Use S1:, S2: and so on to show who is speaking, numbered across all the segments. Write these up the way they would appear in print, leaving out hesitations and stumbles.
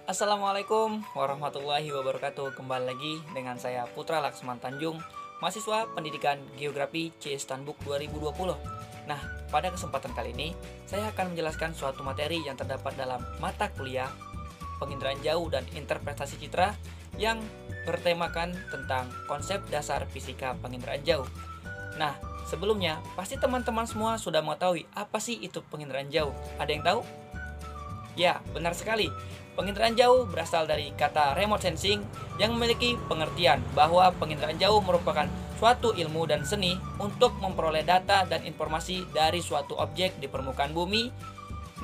S1: Assalamualaikum warahmatullahi wabarakatuh. Kembali lagi dengan saya Putra Laksman Tanjung, mahasiswa Pendidikan Geografi C Istanbul 2020. Nah, pada kesempatan kali ini saya akan menjelaskan suatu materi yang terdapat dalam mata kuliah Penginderaan Jauh dan Interpretasi Citra yang bertemakan tentang konsep dasar fisika penginderaan jauh. Nah, sebelumnya pasti teman-teman semua sudah mengetahui apa sih itu penginderaan jauh. Ada yang tahu? Ya, benar sekali. Penginderaan jauh berasal dari kata remote sensing yang memiliki pengertian bahwa penginderaan jauh merupakan suatu ilmu dan seni untuk memperoleh data dan informasi dari suatu objek di permukaan bumi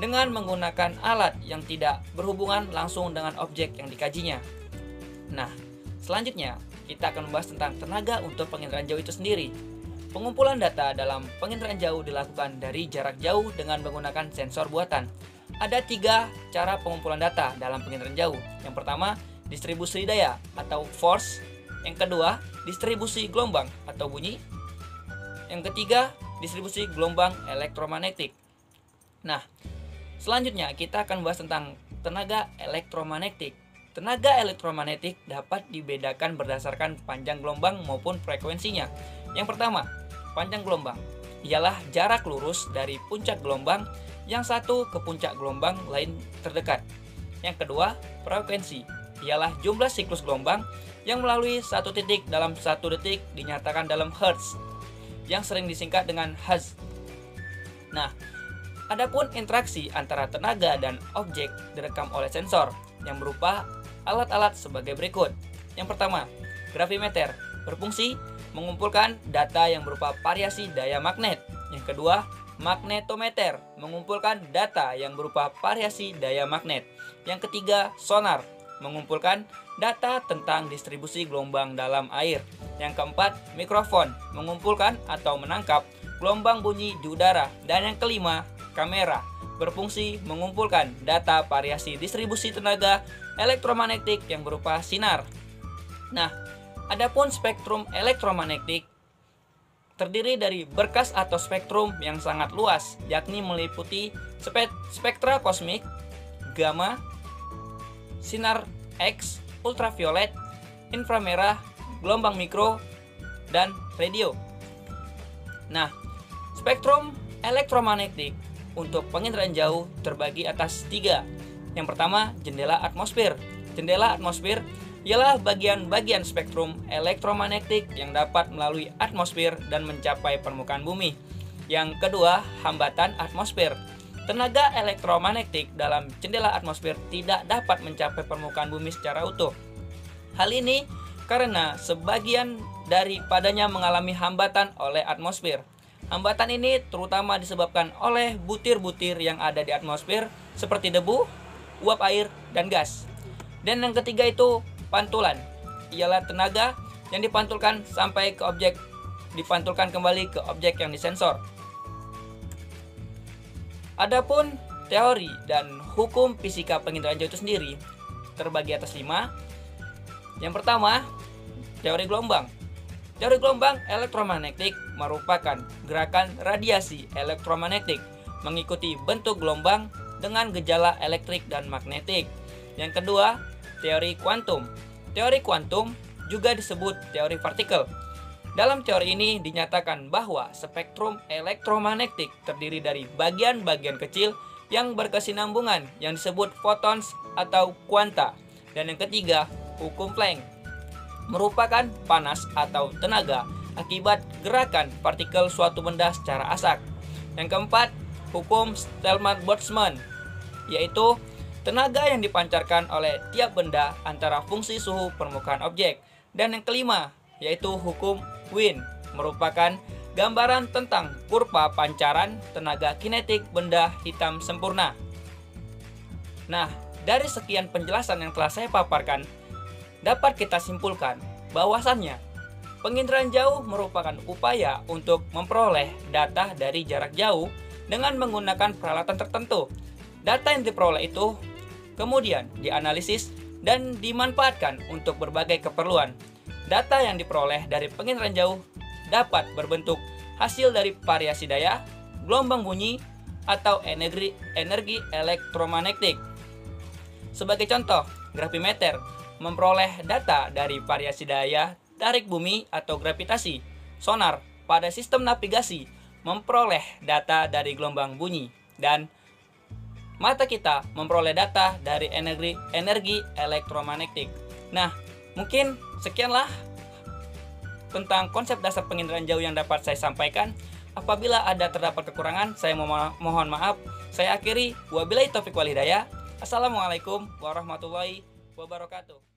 S1: dengan menggunakan alat yang tidak berhubungan langsung dengan objek yang dikajinya. Nah, selanjutnya kita akan membahas tentang tenaga untuk penginderaan jauh itu sendiri. Pengumpulan data dalam penginderaan jauh dilakukan dari jarak jauh dengan menggunakan sensor buatan. Ada 3 cara pengumpulan data dalam penginderaan jauh. Yang pertama, distribusi daya atau force. Yang kedua, distribusi gelombang atau bunyi. Yang ketiga, distribusi gelombang elektromagnetik. Nah, selanjutnya kita akan bahas tentang tenaga elektromagnetik. Tenaga elektromagnetik dapat dibedakan berdasarkan panjang gelombang maupun frekuensinya. Yang pertama, panjang gelombang ialah jarak lurus dari puncak gelombang yang satu ke puncak gelombang lain terdekat. Yang kedua, frekuensi ialah jumlah siklus gelombang yang melalui satu titik dalam 1 detik dinyatakan dalam hertz, yang sering disingkat dengan Hz. Nah, adapun interaksi antara tenaga dan objek direkam oleh sensor yang berupa alat-alat sebagai berikut. Yang pertama, gravimeter berfungsi mengumpulkan data yang berupa variasi daya magnet. Yang kedua, magnetometer mengumpulkan data yang berupa variasi daya magnet. Yang ketiga, sonar mengumpulkan data tentang distribusi gelombang dalam air. Yang keempat, mikrofon mengumpulkan atau menangkap gelombang bunyi di udara. Dan yang kelima, kamera berfungsi mengumpulkan data variasi distribusi tenaga elektromagnetik yang berupa sinar. Nah, adapun spektrum elektromagnetik terdiri dari berkas atau spektrum yang sangat luas, yakni meliputi spektra kosmik, gamma, sinar X, ultraviolet, inframerah, gelombang mikro, dan radio. Nah, spektrum elektromagnetik untuk penginderaan jauh terbagi atas 3. Yang pertama, jendela atmosfer. Jendela atmosfer ialah bagian-bagian spektrum elektromagnetik yang dapat melalui atmosfer dan mencapai permukaan bumi. Yang kedua, hambatan atmosfer. Tenaga elektromagnetik dalam jendela atmosfer tidak dapat mencapai permukaan bumi secara utuh. Hal ini karena sebagian daripadanya mengalami hambatan oleh atmosfer. Hambatan ini terutama disebabkan oleh butir-butir yang ada di atmosfer seperti debu, uap air, dan gas. Dan yang ketiga itu pantulan, ialah tenaga yang dipantulkan sampai ke objek, dipantulkan kembali ke objek yang disensor. Adapun teori dan hukum fisika penginderaan jauh itu sendiri terbagi atas 5. Yang pertama, teori gelombang. Teori gelombang elektromagnetik merupakan gerakan radiasi elektromagnetik mengikuti bentuk gelombang dengan gejala elektrik dan magnetik. Yang kedua, teori kuantum. Teori kuantum juga disebut teori partikel. Dalam teori ini dinyatakan bahwa spektrum elektromagnetik terdiri dari bagian-bagian kecil yang berkesinambungan yang disebut photons atau kuanta. Dan yang ketiga, hukum Planck merupakan panas atau tenaga akibat gerakan partikel suatu benda secara asak. Yang keempat, hukum Stillman-Boltzmann, yaitu tenaga yang dipancarkan oleh tiap benda antara fungsi suhu permukaan objek. Dan yang kelima, yaitu hukum Wien, merupakan gambaran tentang kurva pancaran tenaga kinetik benda hitam sempurna. Nah, dari sekian penjelasan yang telah saya paparkan, dapat kita simpulkan bahwasannya penginderaan jauh merupakan upaya untuk memperoleh data dari jarak jauh dengan menggunakan peralatan tertentu. Data yang diperoleh itu kemudian dianalisis dan dimanfaatkan untuk berbagai keperluan. Data yang diperoleh dari penginderaan jauh dapat berbentuk hasil dari variasi daya, gelombang bunyi, atau energi elektromagnetik. Sebagai contoh, gravimeter memperoleh data dari variasi daya tarik bumi atau gravitasi. Sonar pada sistem navigasi memperoleh data dari gelombang bunyi, dan mata kita memperoleh data dari energi elektromagnetik. Nah, mungkin sekianlah tentang konsep dasar penginderaan jauh yang dapat saya sampaikan. Apabila ada terdapat kekurangan, saya mohon maaf. Saya akhiri, wabillahi taufiq wal hidayah. Assalamualaikum warahmatullahi wabarakatuh.